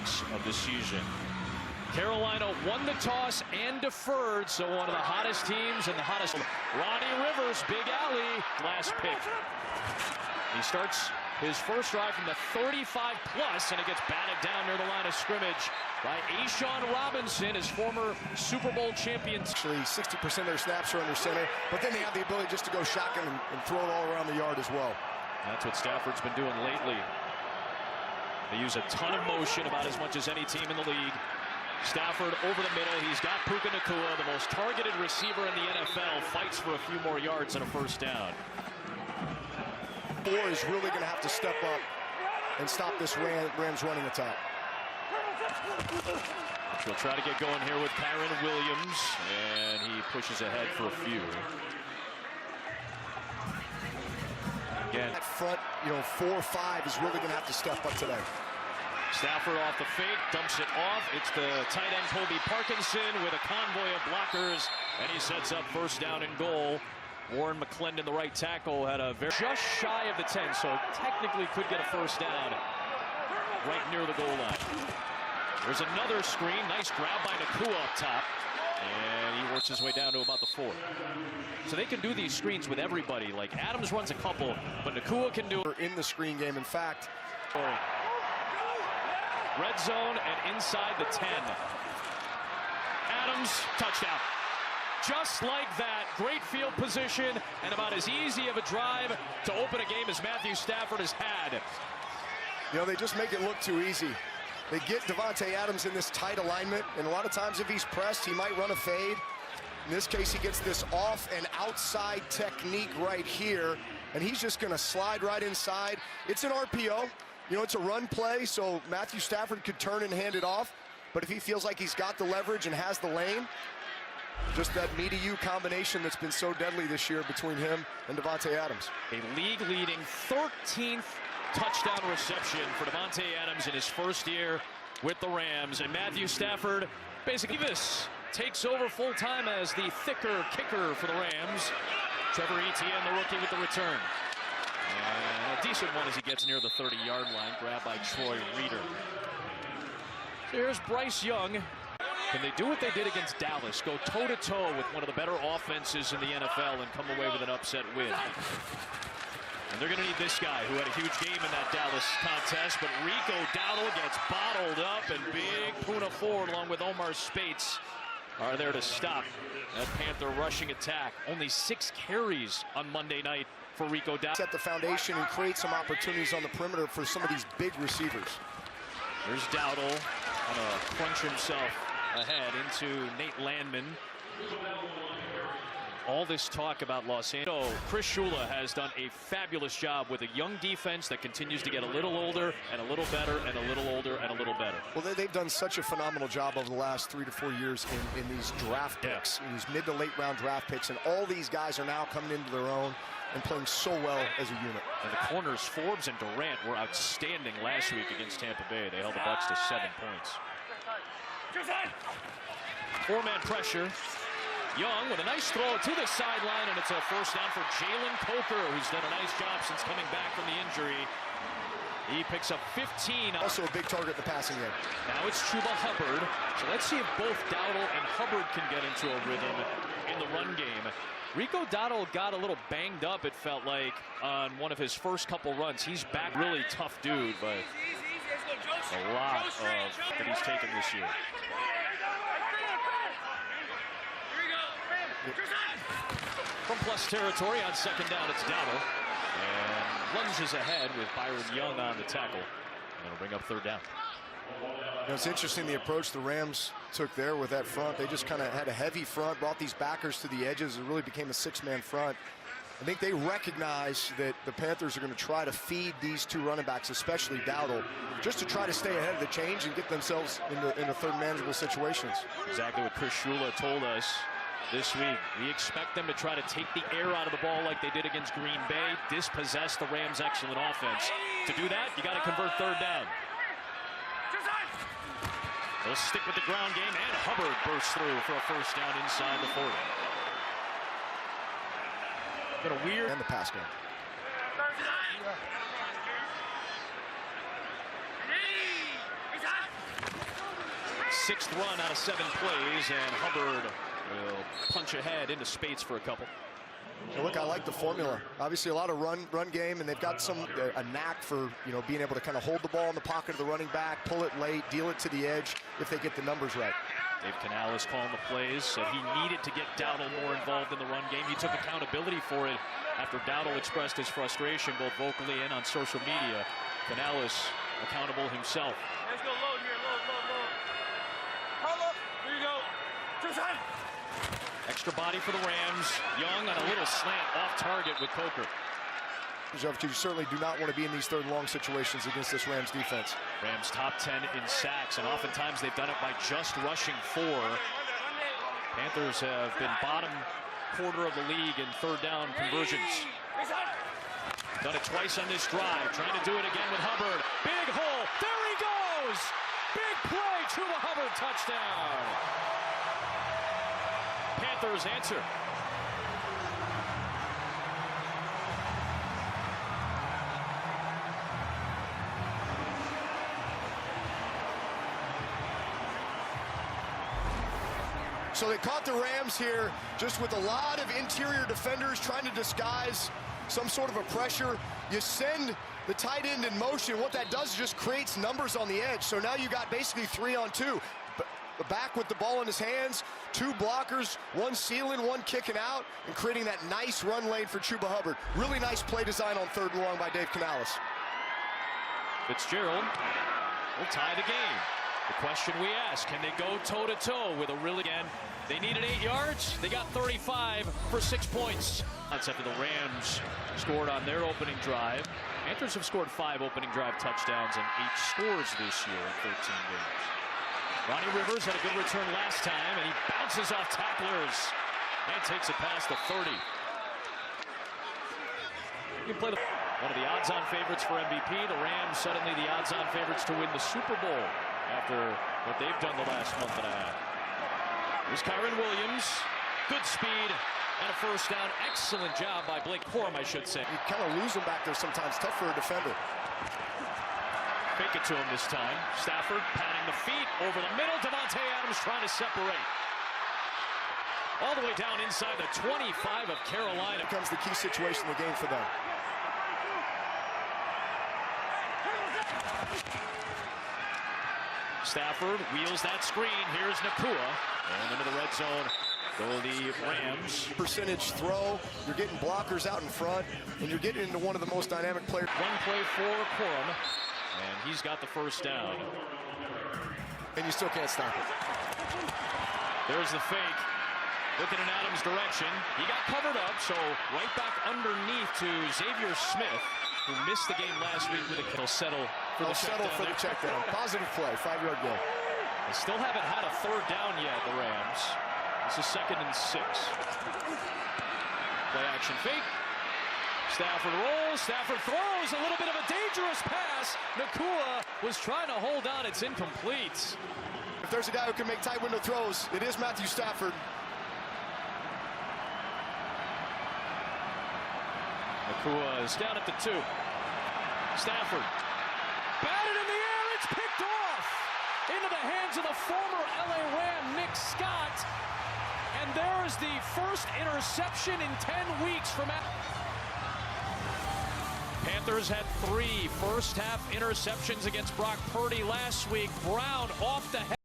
weeks of the season. Carolina won the toss and deferred, so one of the hottest teams and the hottest. Ronnie Rivers, Big Alley, last pick. He starts his first drive from the 35-plus, and it gets batted down near the line of scrimmage by A'Shawn Robinson, his former Super Bowl champion. Actually, 60% of their snaps are under center, but then they have the ability just to go shotgun and throw it all around the yard as well. That's what Stafford's been doing lately. They use a ton of motion, about as much as any team in the league. Stafford over the middle. He's got Puka Nacua, the most targeted receiver in the NFL, fights for a few more yards and a first down. Moore is really going to have to step up and stop this Rams running attack. He'll try to get going here with Kyren Williams, and he pushes ahead for a few. Again, that front, 4-5 is really going to have to step up today. Stafford off the fake, dumps it off. It's the tight end Colby Parkinson with a convoy of blockers, and he sets up first down and goal. Warren McClendon, the right tackle, had a just shy of the 10, so technically could get a first down right near the goal line. There's another screen, nice grab by Nacua up top, and he works his way down to about the 4. So they can do these screens with everybody. Like Adams runs a couple, but Nacua can do it in the screen game. In fact, red zone and inside the 10. Adams, touchdown. Just like that, great field position and about as easy of a drive to open a game as Matthew Stafford has had. They just make it look too easy. They get Davante Adams in this tight alignment, and a lot of times if he's pressed, he might run a fade. In this case, he gets this off and outside technique right here, and he's just going to slide right inside. It's an RPO. It's a run play, so Matthew Stafford could turn and hand it off, but if he feels like he's got the leverage and has the lane, just that me to you combination that's been so deadly this year between him and Davante Adams. A league-leading 13th touchdown reception for Davante Adams in his first year with the Rams. And Matthew Stafford basically takes over full-time as the thicker kicker for the Rams. Trevor Etienne, the rookie, with the return. And a decent one as he gets near the 30-yard line, grabbed by Troy Reeder. So here's Bryce Young. Can they do what they did against Dallas, go toe-to-toe with one of the better offenses in the NFL and come away with an upset win? And they're going to need this guy who had a huge game in that Dallas contest, but Rico Dowdle gets bottled up, and big Poona Ford along with Omar Speights are there to stop that Panther rushing attack. Only 6 carries on Monday night for Rico Dowdle. Set the foundation and create some opportunities on the perimeter for some of these big receivers. There's Dowdle on a crunch himself ahead into Nate Landman. All this talk about Los Angeles. So Chris Shula has done a fabulous job with a young defense that continues to get a little older and a little better and a little older and a little better. Well, they've done such a phenomenal job over the last 3 to 4 years in these draft picks, in these mid to late round draft picks, and all these guys are now coming into their own and playing so well as a unit. And the corners, Forbes and Durant, were outstanding last week against Tampa Bay. They held the Bucs to 7 points. 4-man pressure. Young with a nice throw to the sideline, and it's a first down for Jalen Coker, who's done a nice job since coming back from the injury. He picks up 15. Also a big target in the passing game. Now it's Chuba Hubbard. So let's see if both Dowdle and Hubbard can get into a rhythm in the run game. Rico Dowdle got a little banged up, it felt like, on one of his first couple runs. He's back, really tough dude, but a lot of that he's taken this year. From plus territory on second down, it's Dowdle. And lunges ahead with Byron Young on the tackle. And it'll bring up third down. It's interesting the approach the Rams took there with that front. They just kind of had a heavy front, brought these backers to the edges. It really became a 6-man front. I think they recognize that the Panthers are going to try to feed these 2 running backs, especially Dowdle, just to try to stay ahead of the change and get themselves into third manageable situations. Exactly what Chris Shula told us this week. We expect them to try to take the air out of the ball like they did against Green Bay, dispossess the Rams' excellent offense. To do that, you got to convert third down. They'll stick with the ground game, and Hubbard bursts through for a first down inside the 40. Got a weird... And the pass game. 6th run out of 7 plays, and Hubbard will punch ahead into Spates for a couple. Well, look, I like the formula. Obviously, a lot of run game, and they've got a knack for being able to kind of hold the ball in the pocket of the running back, pull it late, deal it to the edge if they get the numbers right. Dave Canales calling the plays, said he needed to get Dowdle more involved in the run game. He took accountability for it after Dowdle expressed his frustration both vocally and on social media. Canales accountable himself. Let's go load here, load. Hold up, here you go. Just hang. Extra body for the Rams. Young on a little slant off target with Coker. You certainly do not want to be in these 3rd and long situations against this Rams defense. Rams top 10 in sacks, and oftentimes they've done it by just rushing 4. Panthers have been bottom quarter of the league in 3rd down conversions. Done it twice on this drive, trying to do it again with Hubbard. Big hole, there he goes! Big play, Chuba Hubbard, touchdown! Panthers answer. So they caught the Rams here just with a lot of interior defenders trying to disguise some sort of a pressure. You send the tight end in motion. What that does is just creates numbers on the edge. So now you got basically 3-on-2. The back with the ball in his hands, 2 blockers, 1 sealing, 1 kicking out, and creating that nice run lane for Chuba Hubbard. Really nice play design on 3rd and long by Dave Canales. Fitzgerald will tie the game. The question we ask, can they go toe-to-toe with a really, again, they needed 8 yards, they got 35 for 6 points. That's after the Rams scored on their opening drive. Panthers have scored 5 opening drive touchdowns and 8 scores this year in 13 games. Ronnie Rivers had a good return last time, and he bounces off tacklers and takes it past the 30. You can play one of the odds-on favorites for MVP. The Rams suddenly the odds-on favorites to win the Super Bowl after what they've done the last month and a half. Here's Kyren Williams. Good speed and a 1st down. Excellent job by Blake Corum, I should say. You kind of lose him back there sometimes. Tough for a defender. Fake it to him this time. Stafford patting the feet over the middle. Davante Adams trying to separate. All the way down inside the 25 of Carolina. Becomes the key situation in the game for them. Stafford wheels that screen. Here's Nakua. And into the red zone go the Rams. Percentage throw. You're getting blockers out in front, and you're getting into one of the most dynamic players. 1 play for Corum. And he's got the 1st down. And you still can't stop it. There's the fake. Looking in Adams' direction. He got covered up, so right back underneath to Xavier Smith, who missed the game last week with a kill. Settle for the check down. Positive play, 5-yard goal. They still haven't had a 3rd down yet, the Rams. This is 2nd and 6. Play action fake. Stafford rolls. Stafford throws. A little bit of a dangerous pass. Nakua was trying to hold on. It's incomplete. If there's a guy who can make tight window throws, it is Matthew Stafford. Nakua is down at the 2. Stafford batted in the air. It's picked off into the hands of the former LA Ram, Nick Scott. And there's the first interception in 10 weeks from Panthers had 3 first-half interceptions against Brock Purdy last week. Brown off the head.